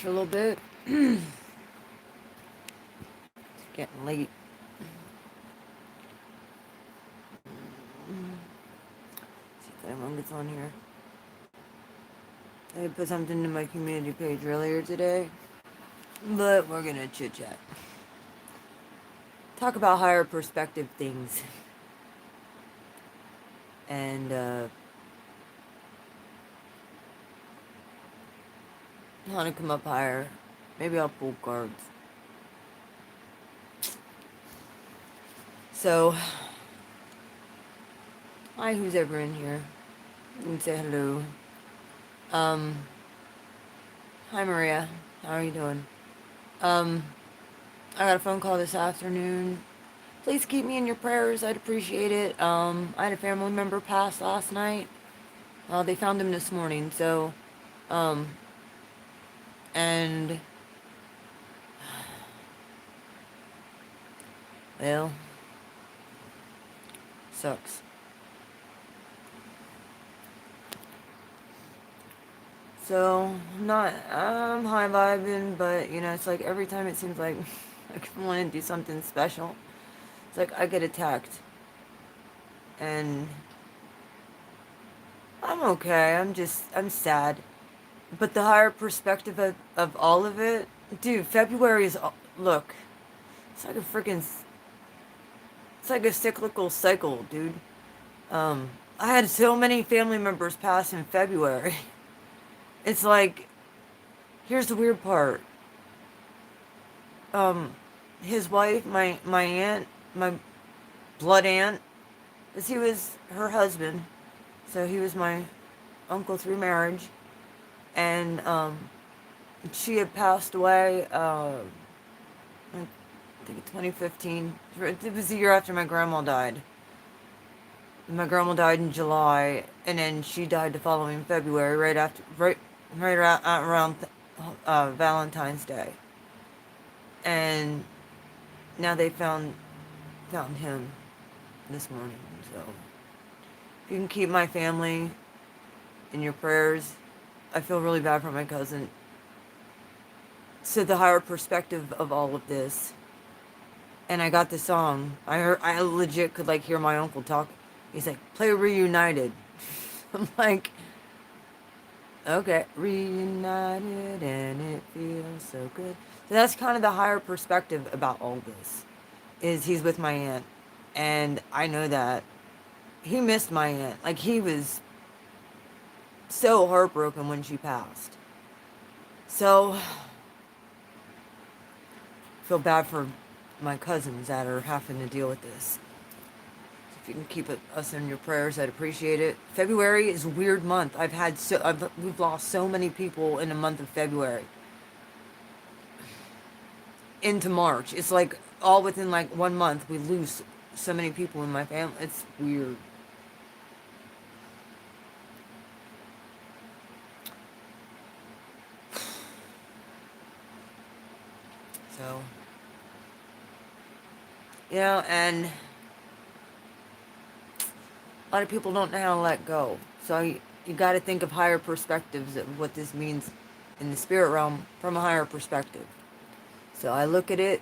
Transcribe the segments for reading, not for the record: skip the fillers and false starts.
for a little bit. It's getting late. See if anyone gets on here. I put something to my community page earlier today, but we're gonna chit chat. Talk about higher perspective things. And I want to come up higher. Maybe I'll pull cards. So, hi, who's ever in here? You can say hello. Hi Maria. How are you doing? I got a phone call this afternoon. Please keep me in your prayers. I'd appreciate it. I had a family member pass last night. They found him this morning. So, and well, sucks. So, I'm high vibing, but it's like every time it seems like I want to do something special, it's like I get attacked. And I'm okay. I'm sad. But the higher perspective of all of it, dude, February is, look, it's like a freaking, it's like a cyclical cycle, dude. I had so many family members pass in February. It's like, here's the weird part. His wife, my aunt, my blood aunt, because he was her husband, so he was my uncle through marriage, and she had passed away. I think 2015. It was the year after my grandma died. My grandma died in July, and then she died the following February, right around Valentine's Day. And now they found him this morning. So if you can keep my family in your prayers, I feel really bad for my cousin. So the higher perspective of all of this, and I got the song. I legit could like hear my uncle talk. He's like, "Play Reunited." I'm like, okay, reunited, and it feels so good. So that's kind of the higher perspective about all this. Is he's with my aunt, and I know that he missed my aunt. Like he was so heartbroken when she passed. So feel bad for my cousins that are having to deal with this. If you can keep us in your prayers, I'd appreciate it. February is a weird month. We've lost so many people in the month of February into March. It's like all within like 1 month we lose so many people in my family. It's weird. So, and a lot of people don't know how to let go. So you got to think of higher perspectives of what this means in the spirit realm from a higher perspective. So I look at it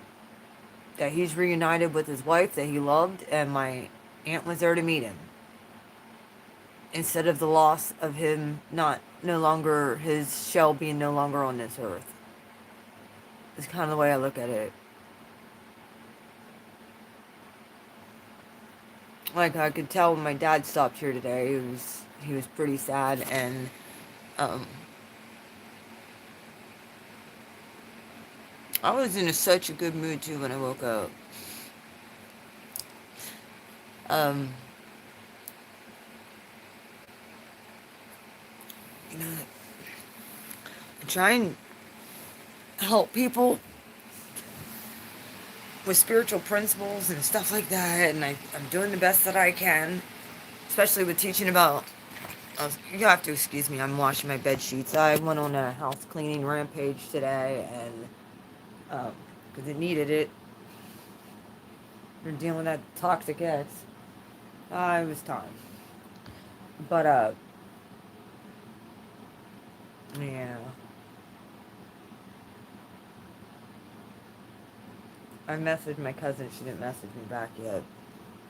that he's reunited with his wife that he loved, and my aunt was there to meet him. Instead of the loss of him no longer, his shell being no longer on this earth. It's kind of the way I look at it. Like I could tell when my dad stopped here today, he was pretty sad, and um, I was in such a good mood too when I woke up. Um, you know, I try and help people with spiritual principles and stuff like that, and I'm doing the best that I can, especially with teaching about. You have to excuse me. I'm washing my bed sheets. I went on a house cleaning rampage today, and because it needed it. We're dealing with that toxic ex. It was time. But yeah. I messaged my cousin. She didn't message me back yet.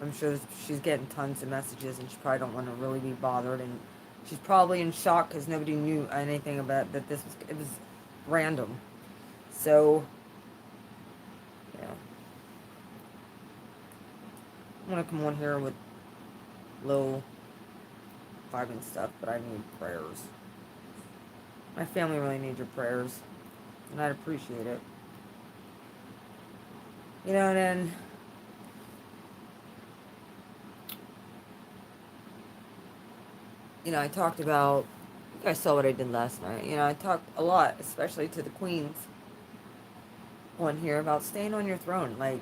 I'm sure she's getting tons of messages, and she probably don't want to really be bothered. And she's probably in shock because nobody knew anything about that. It was random. So, yeah, I want to come on here with low vibing stuff, but I need prayers. My family really needs your prayers, and I'd appreciate it. You know, and then I talked about, you guys saw what I did last night. I talked a lot, especially to the queens on here, about staying on your throne. Like,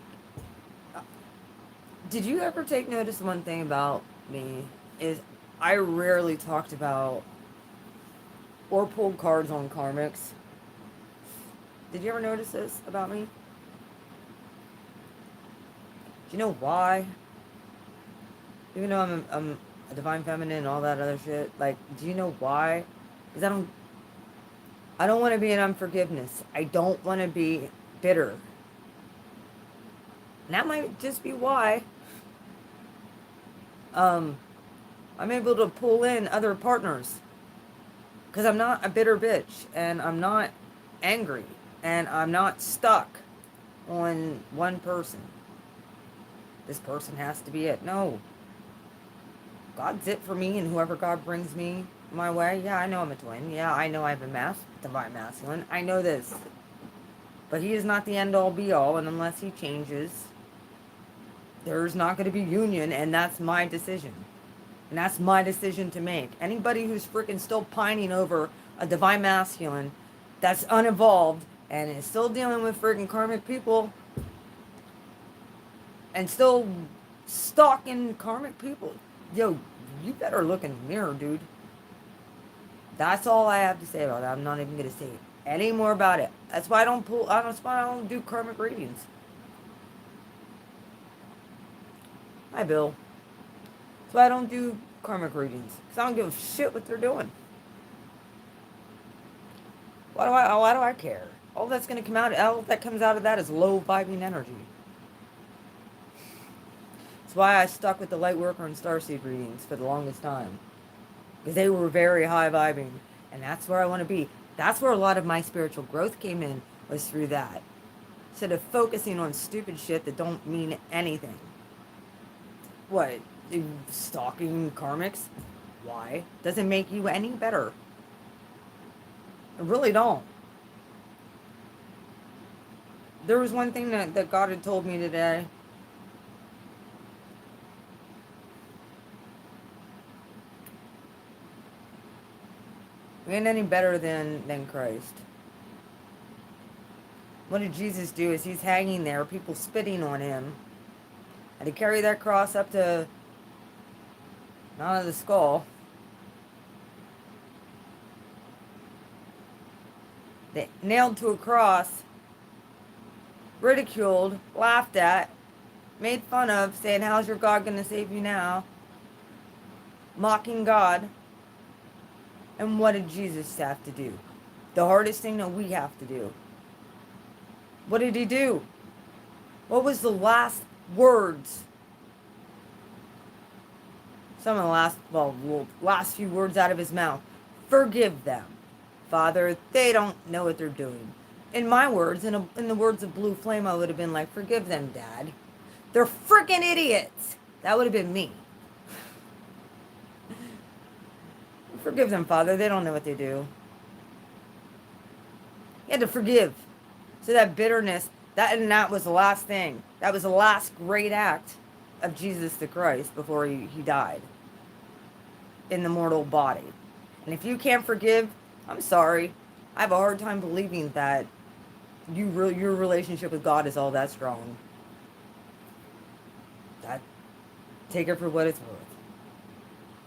did you ever take notice? One thing about me is I rarely talked about or pulled cards on karmics. Did you ever notice this about me? Do you know why? Even though I'm a divine feminine and all that other shit, like, do you know why? Because I don't want to be in unforgiveness. I don't want to be bitter. And that might just be why I'm able to pull in other partners. Because I'm not a bitter bitch, and I'm not angry, and I'm not stuck on one person. This person has to be it. No. God's it for me, and whoever God brings me my way. Yeah, I know I'm a twin. Yeah, I know I have a divine masculine. I know this. But he is not the end-all be-all, and unless he changes, there's not going to be union, and that's my decision. And that's my decision to make. Anybody who's freaking still pining over a divine masculine that's unevolved and is still dealing with freaking karmic people and still stalking karmic people, yo, you better look in the mirror, dude. That's all I have to say about it. I'm not even going to say any more about it. That's why that's why I don't do karmic readings. Hi, Bill. That's why I don't do karmic readings. Because I don't give a shit what they're doing. Why do I care? All that's going to come out, all that comes out of that is low vibing energy. That's why I stuck with the Lightworker and Starseed readings for the longest time. Because they were very high vibing. And that's where I want to be. That's where a lot of my spiritual growth came in, was through that. Instead of focusing on stupid shit that don't mean anything. What? Stalking karmics? Why? Doesn't make you any better. I really don't. There was one thing that God had told me today. We ain't any better than Christ. What did Jesus do? Is he's hanging there, people spitting on him. And to carry that cross up to, not the skull. They nailed to a cross, ridiculed, laughed at, made fun of, saying, how's your God going to save you now? Mocking God. And what did Jesus have to do? The hardest thing that we have to do. What did he do? What was the last words? Some of the last few words out of his mouth. Forgive them, Father. They don't know what they're doing. In my words, in the words of Blue Flame, I would have been like, forgive them, Dad. They're freaking idiots. That would have been me. Forgive them, Father. They don't know what they do. You had to forgive. So that bitterness, that was the last thing. That was the last great act of Jesus the Christ before he died in the mortal body. And if you can't forgive, I'm sorry. I have a hard time believing that your relationship with God is all that strong. Take it for what it's worth.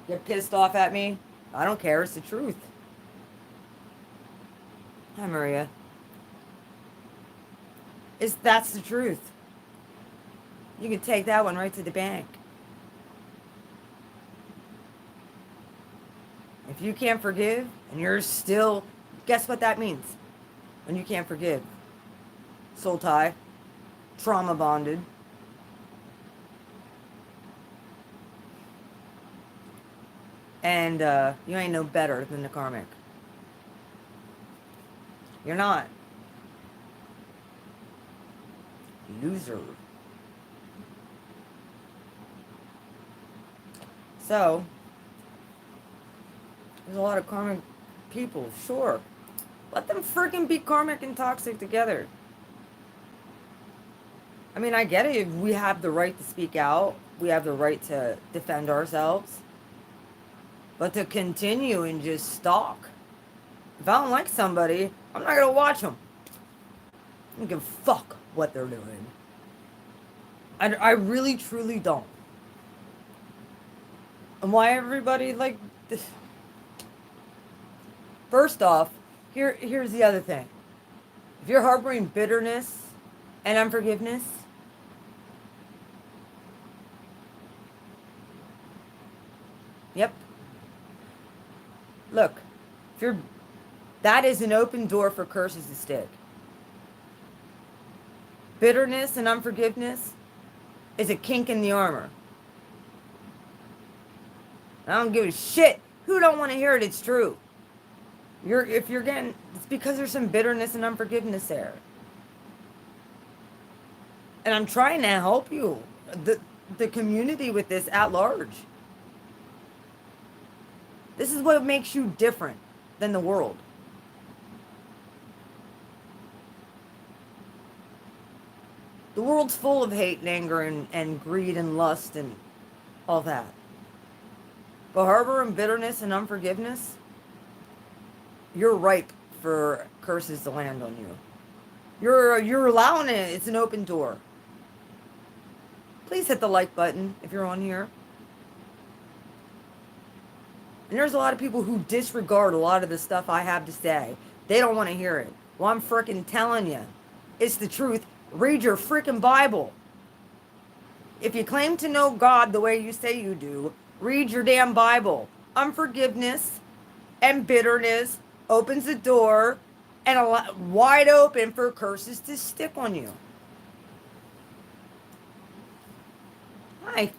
Get pissed off at me? I don't care. It's the truth. Hi, Maria. That's the truth. You can take that one right to the bank. If you can't forgive and you're still, guess what that means? When you can't forgive. Soul tie. trauma bonded. And you ain't no better than the karmic. You're not. Loser. So, there's a lot of karmic people, sure. Let them freaking be karmic and toxic together. I mean, I get it. We have the right to speak out. We have the right to defend ourselves. But to continue and just stalk. If I don't like somebody, I'm not going to watch them. I don't give a fuck what they're doing. I really, truly don't. And why everybody like this? First off, here's the other thing. If you're harboring bitterness and unforgiveness, yep. Look, that is an open door for curses to stick. Bitterness and unforgiveness is a kink in the armor. I don't give a shit. Who don't want to hear it? It's true. It's because there's some bitterness and unforgiveness there. And I'm trying to help you, the community with this at large. This is what makes you different than the world. The world's full of hate and anger and greed and lust and all that. But harbor and bitterness and unforgiveness, you're ripe for curses to land on you. You're allowing it. It's an open door. Please hit the like button if you're on here. And there's a lot of people who disregard a lot of the stuff I have to say. They don't want to hear it. Well, I'm frickin' telling you. It's the truth. Read your frickin' Bible. If you claim to know God the way you say you do, read your damn Bible. Unforgiveness and bitterness opens the door and wide open for curses to stick on you. Hi.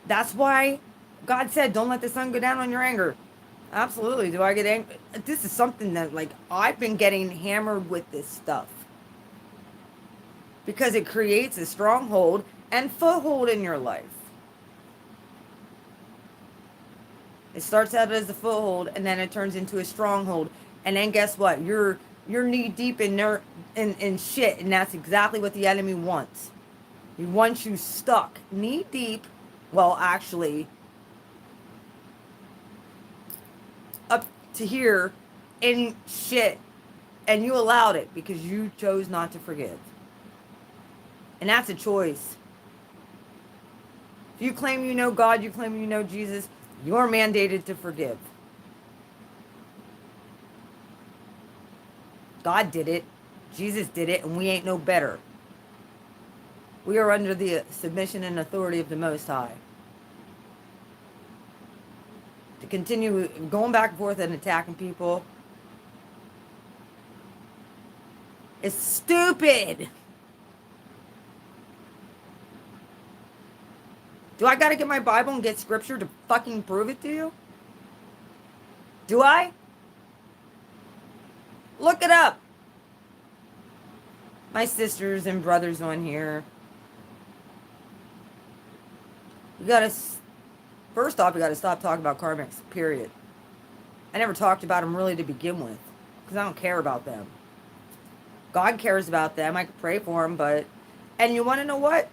That's why God said, don't let the sun go down on your anger. Absolutely. Do I get angry? This is something that, like, I've been getting hammered with this stuff. Because it creates a stronghold and foothold in your life. It starts out as a foothold, and then it turns into a stronghold. And then guess what? You're knee deep in shit, and that's exactly what the enemy wants. He wants you stuck knee deep, well, actually, up to here in shit, and you allowed it because you chose not to forgive. And that's a choice. If you claim you know God, you claim you know Jesus, you're mandated to forgive. God did it. Jesus did it, and we ain't no better. We are under the submission and authority of the Most High. To continue going back and forth and attacking people is stupid. Do I gotta get my Bible and get scripture to fucking prove it to you? Do I? Look it up. My sisters and brothers on here. First off, you gotta stop talking about karmics, period. I never talked about them really to begin with, because I don't care about them. God cares about them. I could pray for them, and you want to know what?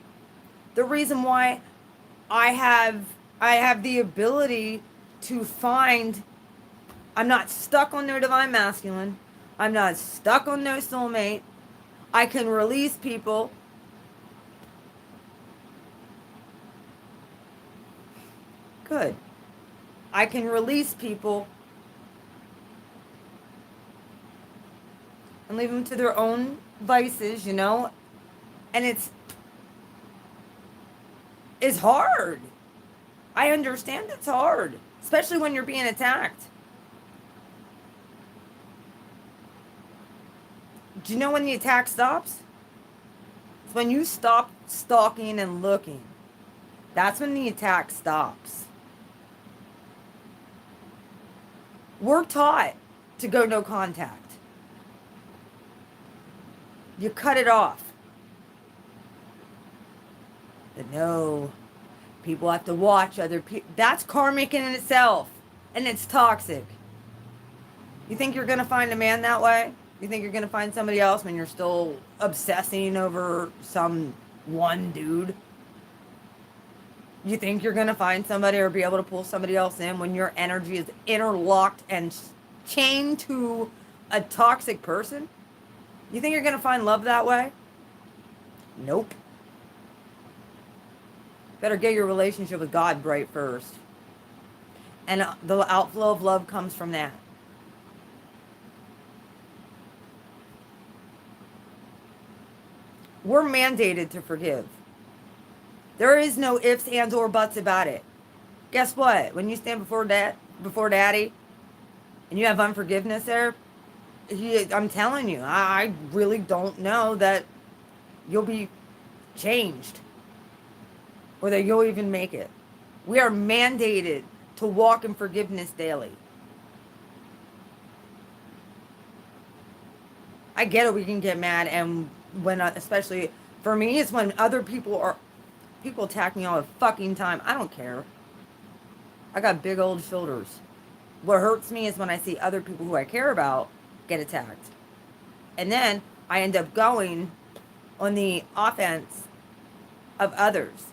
The reason why I have the ability to find, I'm not stuck on no divine masculine. I'm not stuck on no soulmate. I can release people. Good. I can release people and leave them to their own vices, and it's hard. I understand it's hard, especially when you're being attacked. Do you know when the attack stops? It's when you stop stalking and looking. That's when the attack stops. We're taught to go no contact. You cut it off. But no, people have to watch other people. That's karmic in itself. And it's toxic. You think you're going to find a man that way? You think you're going to find somebody else when you're still obsessing over some one dude? You think you're going to find somebody or be able to pull somebody else in when your energy is interlocked and chained to a toxic person? You think you're going to find love that way? Nope. Better get your relationship with God right first. And the outflow of love comes from that. We're mandated to forgive. There is no ifs, ands, or buts about it. Guess what? When you stand before Daddy, and you have unforgiveness there, I'm telling you, I really don't know that you'll be changed, or that you'll even make it. We are mandated to walk in forgiveness daily. I get it, we can get mad, and when, especially for me, it's when other people attack me all the fucking time. I don't care. I got big old shoulders. What hurts me is when I see other people who I care about get attacked. And then I end up going on the offense of others.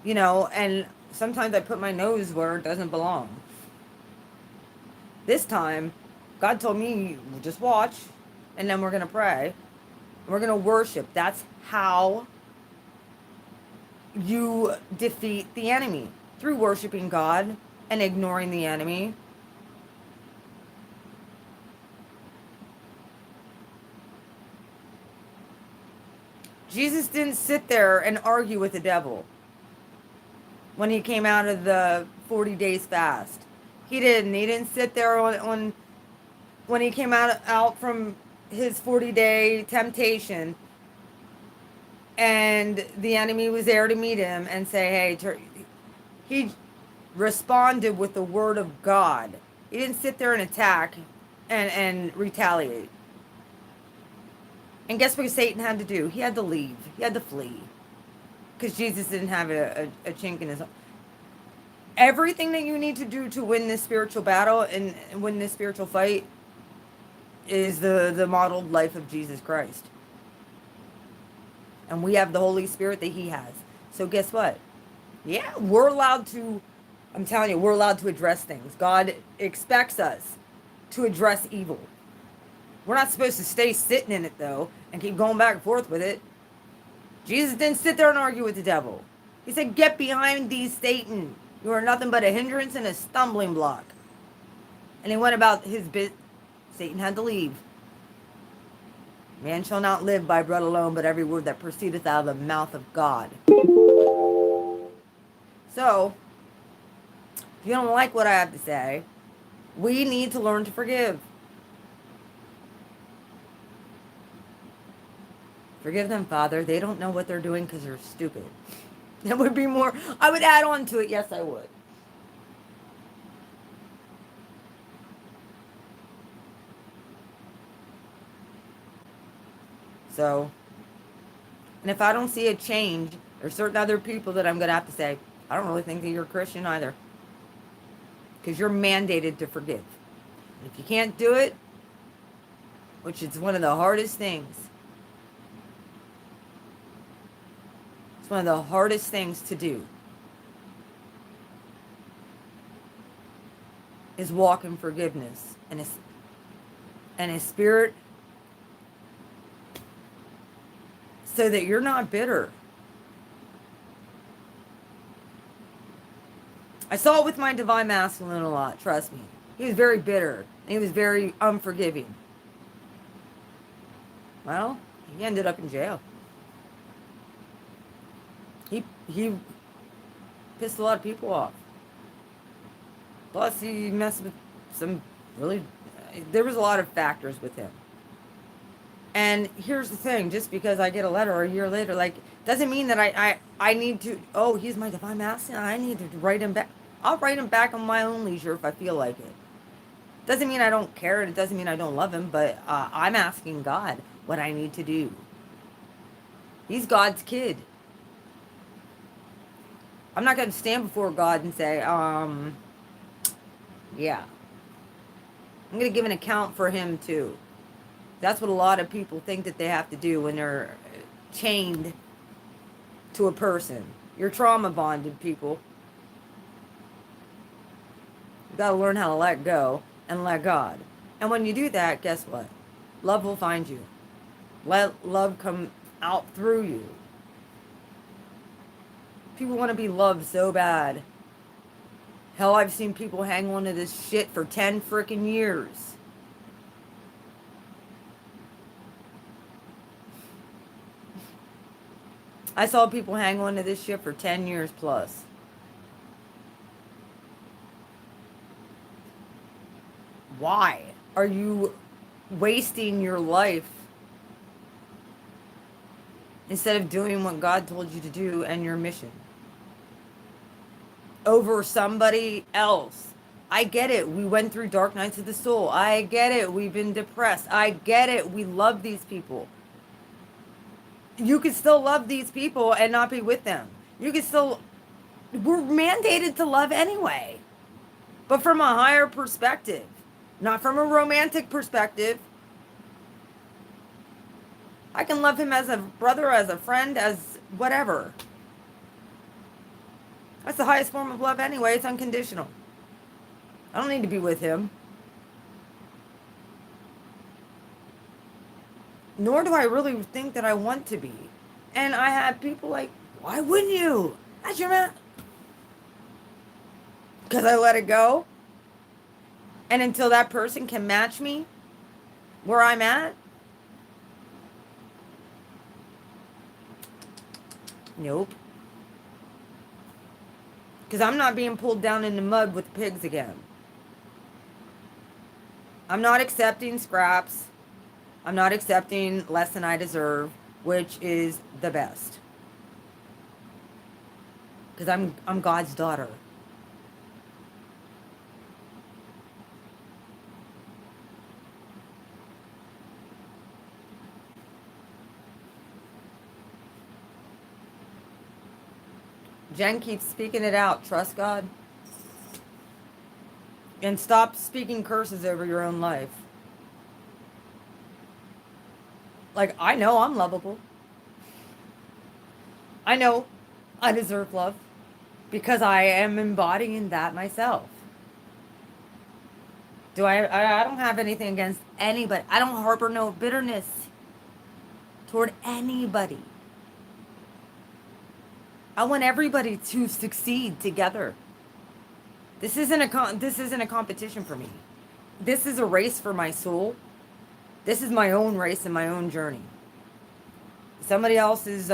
You know, and sometimes I put my nose where it doesn't belong. This time, God told me, just watch, and then we're going to pray. We're going to worship. That's how you defeat the enemy, through worshiping God and ignoring the enemy. Jesus didn't sit there and argue with the devil when he came out of the 40 days fast. He didn't. He didn't sit there when he came out from his 40-day temptation and the enemy was there to meet him and say, hey, he responded with the word of God. He didn't sit there and attack and retaliate. And guess what Satan had to do? He had to leave. He had to flee. Because Jesus didn't have a chink in his arm. Everything that you need to do to win this spiritual battle and win this spiritual fight is the modeled life of Jesus Christ. And we have the Holy Spirit that he has. So guess what? Yeah, we're allowed to, I'm telling you, we're allowed to address things. God expects us to address evil. We're not supposed to stay sitting in it, though, and keep going back and forth with it. Jesus didn't sit there and argue with the devil. He said, get behind thee, Satan. You are nothing but a hindrance and a stumbling block. And he went about his bit. Satan had to leave. Man shall not live by bread alone, but every word that proceedeth out of the mouth of God. So, if you don't like what I have to say, we need to learn to forgive. Forgive them, Father. They don't know what they're doing because they're stupid. That would be more, I would add on to it. Yes, I would. So, and if I don't see a change, there's certain other people that I'm going to have to say, I don't really think that you're a Christian either. Because you're mandated to forgive. And if you can't do it, which is one of the hardest things, it's one of the hardest things to do, is walk in forgiveness and a spirit, so that you're not bitter. I saw it with my divine masculine a lot, trust me. He was very bitter. He was very unforgiving. Well, he ended up in jail. He pissed a lot of people off. Plus, he messed with some really there was a lot of factors with him. And here's the thing, just because I get a letter a year later, like, doesn't mean that I need to, oh, he's my divine masculine, I need to write him back. I'll write him back on my own leisure if I feel like it. Doesn't mean I don't care, and it doesn't mean I don't love him, but I'm asking God what I need to do. He's God's kid. I'm not going to stand before God and say, yeah. I'm going to give an account for him too. That's what a lot of people think that they have to do when they're chained to a person. You're trauma bonded, people. You got to learn how to let go and let God. And when you do that, guess what? Love will find you. Let love come out through you. People want to be loved so bad. Hell, I've seen people hang on to this shit for 10 freaking years. I saw people hang on to this shit for 10 years plus. Why are you wasting your life instead of doing what God told you to do and your mission over somebody else? I get it. We went through dark nights of the soul. I get it. We've been depressed. I get it. We love these people. You can still love these people and not be with them. You can still, we're mandated to love anyway, but from a higher perspective, not from a romantic perspective. I can love him as a brother, as a friend, as whatever. That's the highest form of love anyway. It's unconditional. I don't need to be with him. Nor do I really think that I want to be. And I have people like, why wouldn't you? That's your man. Because I let it go. And until that person can match me where I'm at, nope. Because I'm not being pulled down in the mud with the pigs again. I'm not accepting scraps. I'm not accepting less than I deserve, which is the best. Because I'm God's daughter. Jen keeps speaking it out. Trust God. And stop speaking curses over your own life. Like, I know I'm lovable. I know I deserve love because I am embodying that myself. I don't have anything against anybody. I don't harbor no bitterness toward anybody. I want everybody to succeed together. This isn't a competition for me. This is a race for my soul. This is my own race and my own journey. Somebody else is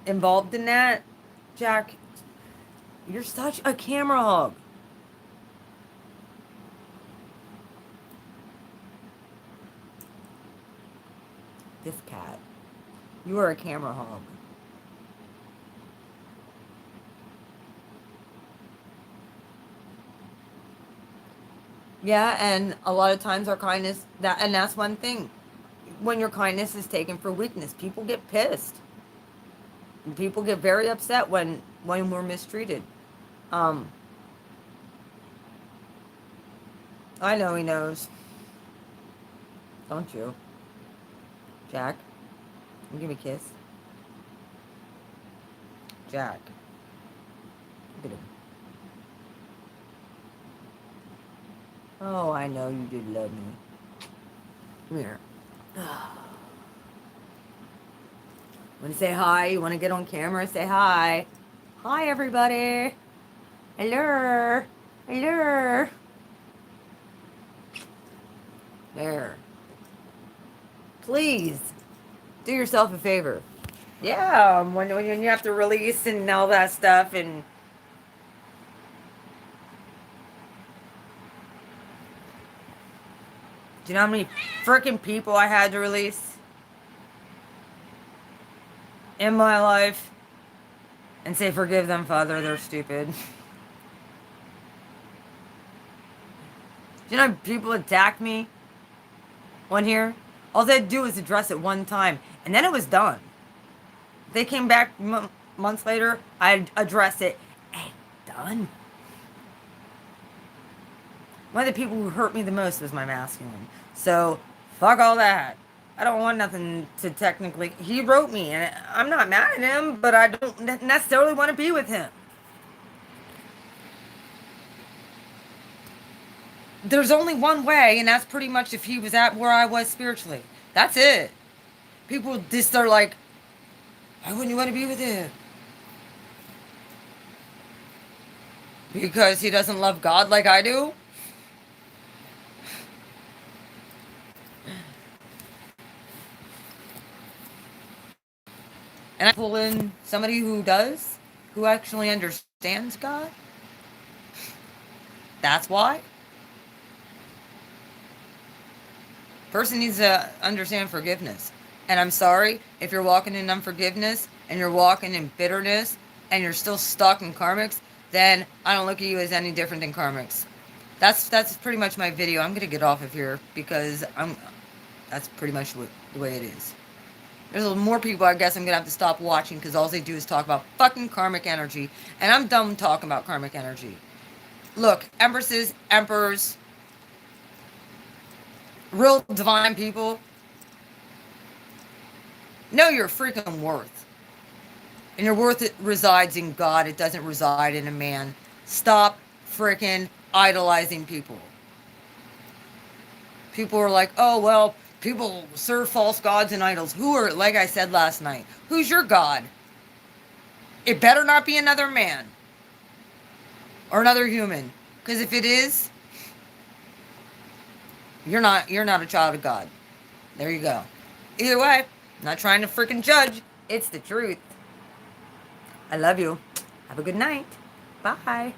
involved in that. Jack, you're such a camera hog. This cat. You are a camera hog. Yeah, and a lot of times our kindness, that's one thing. When your kindness is taken for weakness, people get pissed. People get very upset when we're mistreated. I know he knows. Don't you? Jack, give me a kiss. Jack. Look at him. Oh, I know you did love me. Come here. Want to say hi? You want to get on camera? Say hi. Hi, everybody. Hello. Hello. There. Please, do yourself a favor. Yeah, when you have to release and all that stuff and... Do you know how many freaking people I had to release in my life and say, forgive them, Father, they're stupid? Do you know how people attacked me on here? All they had to do was address it one time, and then it was done. They came back months later, I'd address it, and done. One of the people who hurt me the most was my masculine. So, fuck all that. I don't want nothing to technically... He wrote me, and I'm not mad at him, but I don't necessarily want to be with him. There's only one way, and that's pretty much if he was at where I was spiritually. That's it. People just are like, why wouldn't you want to be with him? Because he doesn't love God like I do? And I pull in somebody who does, who actually understands God. That's why. Person needs to understand forgiveness. And I'm sorry if you're walking in unforgiveness and you're walking in bitterness and you're still stuck in karmics, then I don't look at you as any different than karmics. That's pretty much my video. I'm gonna get off of here because that's pretty much the way it is. There's a little more people I guess I'm going to have to stop watching because all they do is talk about fucking karmic energy. And I'm done talking about karmic energy. Look, empresses, emperors, real divine people, know your freaking worth. And your worth resides in God. It doesn't reside in a man. Stop freaking idolizing people. People are like, oh, well... People serve false gods and idols. Who are, like I said last night, who's your God? It better not be another man. Or another human. Because if it is, you're not a child of God. There you go. Either way, I'm not trying to freaking judge. It's the truth. I love you. Have a good night. Bye.